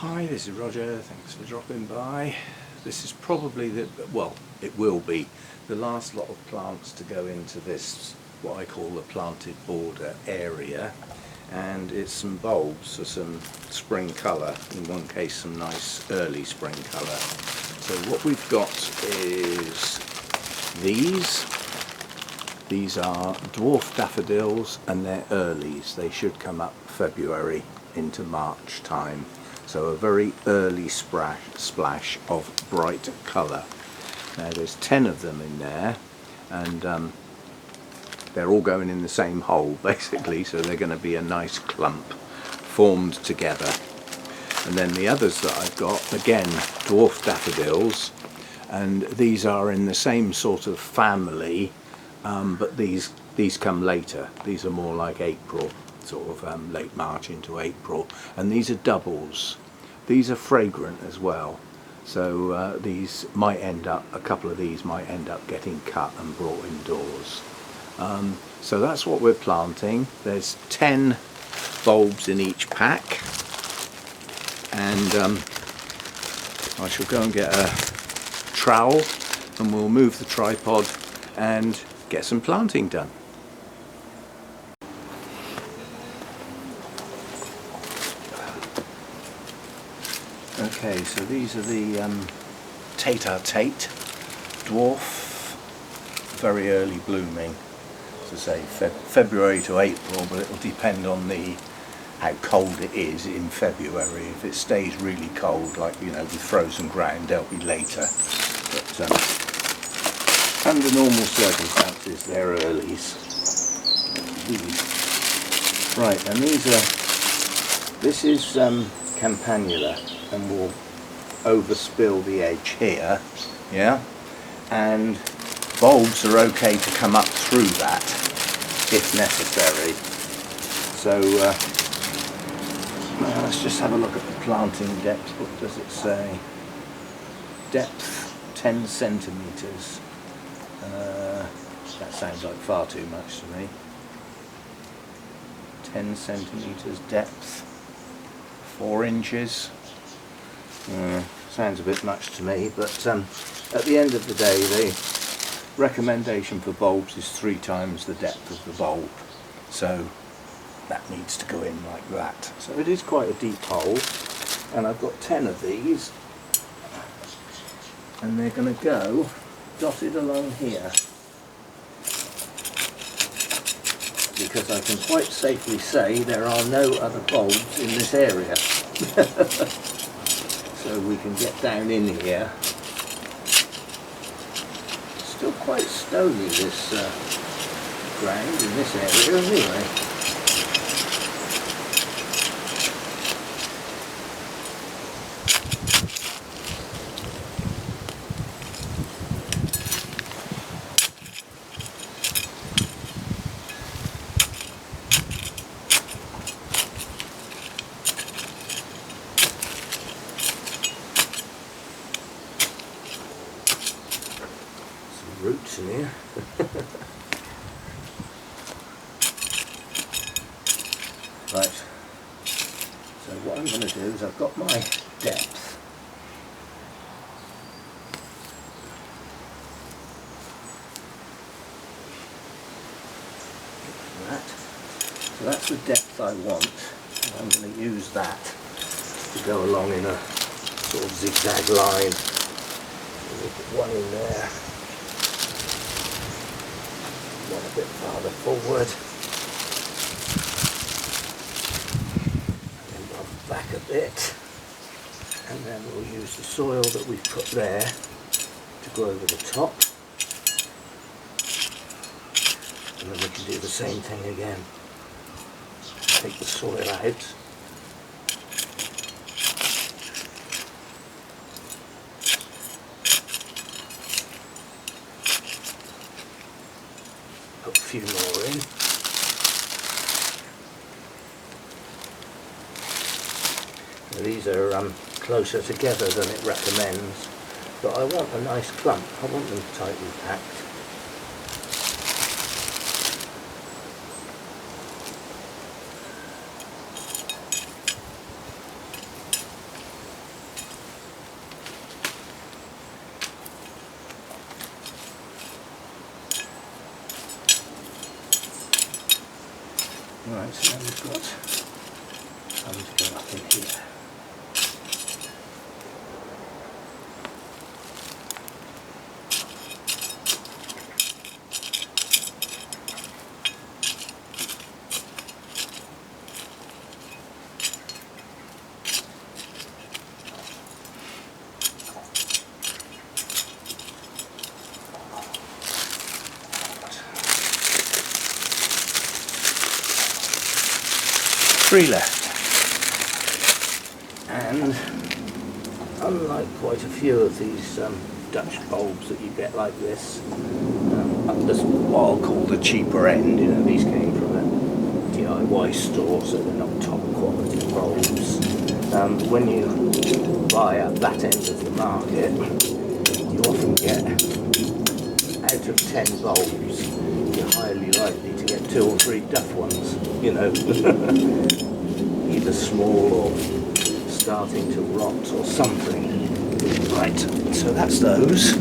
Hi, this is Roger, thanks for dropping by. This is probably it will be the last lot of plants to go into this, what I call the planted border area, and it's some bulbs for some spring colour, in one case some nice early spring colour. So what we've got is these are dwarf daffodils and they're earlies. They should come up February into March time. So a very early splash of bright colour. Now there's 10 of them in there, and they're all going in the same hole basically, so they're going to be a nice clump formed together. And then the others that I've got, again, dwarf daffodils, and these are in the same sort of family, but these come later. These are more like April, sort of late March into April, and these are doubles. These are fragrant as well, so these might end up, a couple of these might end up getting cut and brought indoors. So that's what we're planting. There's 10 bulbs in each pack, and I shall go and get a trowel and we'll move the tripod and get some planting done. Okay, so these are the Tete-a-Tete dwarf, very early blooming, as I say, February to April, but it'll depend on how cold it is in February. If it stays really cold, like with frozen ground, they'll be later. But under normal circumstances, they're earlies. Right, and this is campanula, and we'll overspill the edge here, yeah, and bulbs are okay to come up through that if necessary. So let's just have a look at the planting depth. What does it say? Depth 10 centimetres. That sounds like far too much to me. 10 centimetres depth, 4 inches. Sounds a bit much to me, but at the end of the day, the recommendation for bulbs is 3 times the depth of the bulb, so that needs to go in like that. So it is quite a deep hole, and I've got 10 of these, and they're going to go dotted along here, because I can quite safely say there are no other bulbs in this area. So we can get down in here. Still quite stony, this ground in this area anyway. Roots in here. Right, so what I'm going to do is I've got my depth. Like that. So that's the depth I want, and I'm going to use that to go along in a sort of zigzag line. We'll put one in there. One a bit farther forward, and then one back a bit, and then we'll use the soil that we've put there to go over the top, and then we can do the same thing again. Take the soil out. Put a few more in. Now these are closer together than it recommends, but I want a nice clump. I want them tightly packed. Right, so now we've got some to go up in here. Three left, and unlike quite a few of these Dutch bulbs that you get like this, that's what I'll call the cheaper end. You know, these came from a DIY store, so they're not top quality bulbs. When you buy at that end of the market, you often get, out of 10 bulbs, you're highly likely to get 2 or 3 Duff ones, you know, either small or starting to rot or something. Right, so that's those.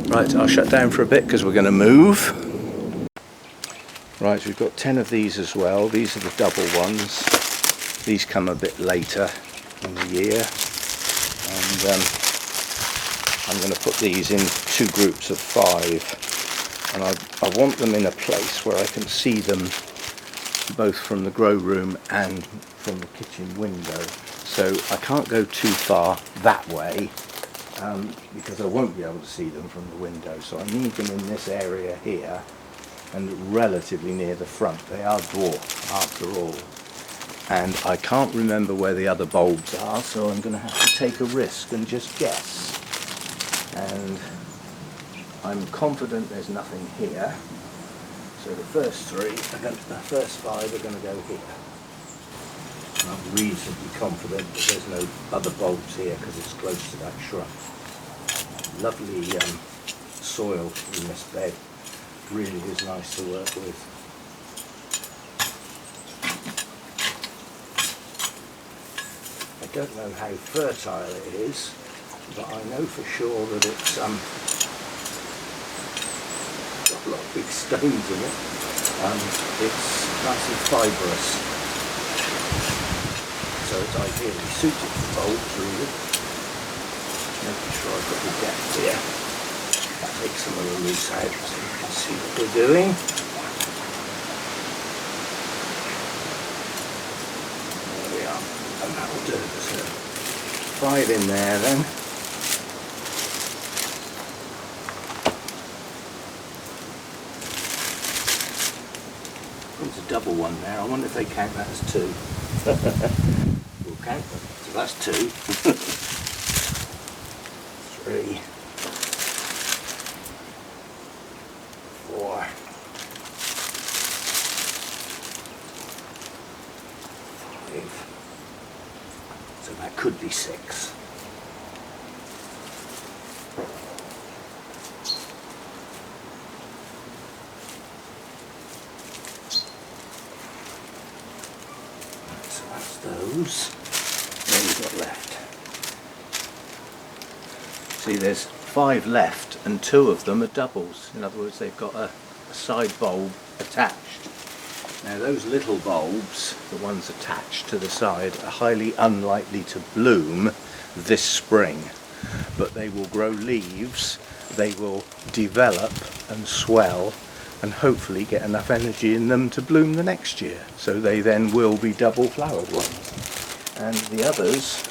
Right, I'll shut down for a bit because we're going to move. Right, we've got 10 of these as well. These are the double ones. These come a bit later in the year. And I'm going to put these in 2 groups of 5, and I want them in a place where I can see them both from the grow room and from the kitchen window. So I can't go too far that way because I won't be able to see them from the window. So I need them in this area here and relatively near the front. They are dwarf after all. And I can't remember where the other bulbs are, so I'm going to have to take a risk and just guess. And I'm confident there's nothing here. So the first 5 are going to go here. And I'm reasonably confident that there's no other bulbs here because it's close to that shrub. Lovely soil in this bed. Really is nice to work with. I don't know how fertile it is, but I know for sure that it's got a lot of big stones in it. It's nice and fibrous, so it's ideally suited for bulbs, really. Making sure I've got the depth here. That takes some of the loose out so you can see what we're doing. There we are, and that will do. So 5 in there then. There's a double one there. I wonder if they count that as 2. We'll count them. So that's 2. 3. 4. 5. So that could be 6. So that's those. What have we got left? See, there's 5 left, and 2 of them are doubles. In other words, they've got a side bulb attached. Now those little bulbs, the ones attached to the side, are highly unlikely to bloom this spring, but they will grow leaves, they will develop and swell, and hopefully get enough energy in them to bloom the next year. So they then will be double flowered ones. And the others,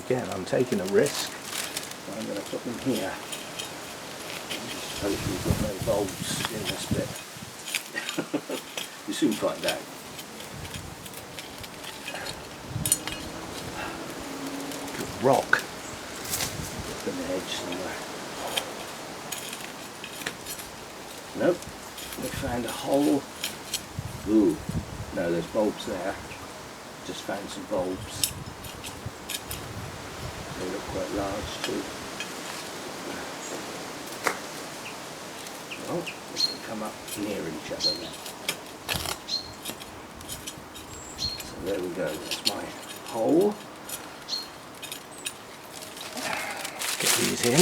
again, I'm taking a risk. I'm going to put them here. Hopefully we've got no bulbs in this bit. You soon find out. Good rock. Got an edge somewhere. Nope. We found a hole. Ooh. No, there's bulbs there. Just found some bulbs. They look quite large too. Well, we can come up near each other then. So there we go, that's my hole. Get these in.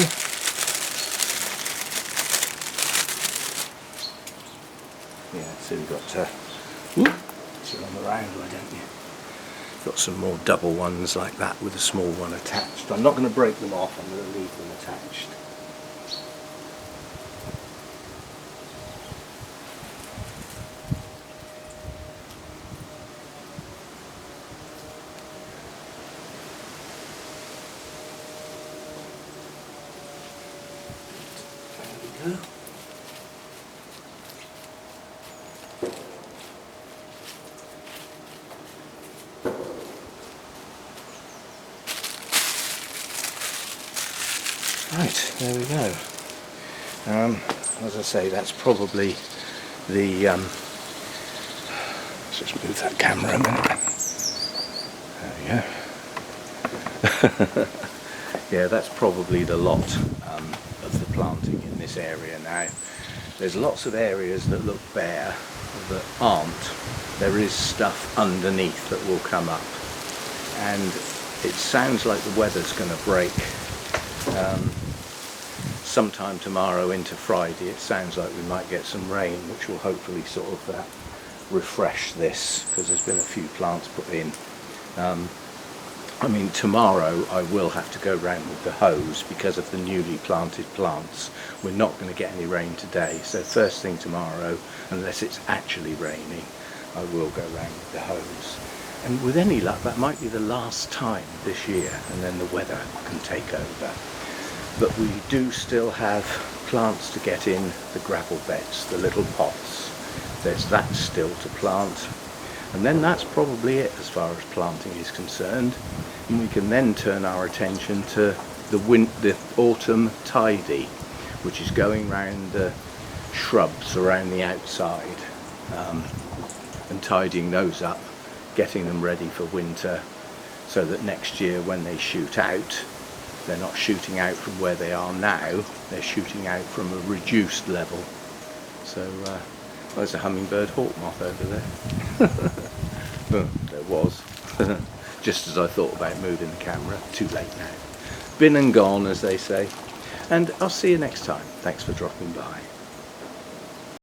Yeah, so we've got to sit on the round, why don't you? Got some more double ones like that with a small one attached. I'm not going to break them off, I'm going to leave them attached. There we go. Right, there we go. As I say, that's probably the... let's just move that camera a minute. There we go. Yeah, that's probably the lot of the planting in this area now. There's lots of areas that look bare that aren't. There is stuff underneath that will come up. And it sounds like the weather's going to break. Sometime tomorrow into Friday, it sounds like we might get some rain, which will hopefully sort of refresh this, because there's been a few plants put in. I mean, tomorrow I will have to go round with the hose because of the newly planted plants. We're not going to get any rain today, so first thing tomorrow, unless it's actually raining, I will go round with the hose. And with any luck, that might be the last time this year, and then the weather can take over. But we do still have plants to get in the gravel beds, the little pots. There's that still to plant. And then that's probably it as far as planting is concerned. And we can then turn our attention to the autumn tidy, which is going round the shrubs around the outside and tidying those up, getting them ready for winter, so that next year when they shoot out, they're not shooting out from where they are now, they're shooting out from a reduced level. So there's a hummingbird hawk moth over there. Well, there was. Just as I thought about moving the camera. Too late now. Been and gone, as they say. And I'll see you next time. Thanks for dropping by.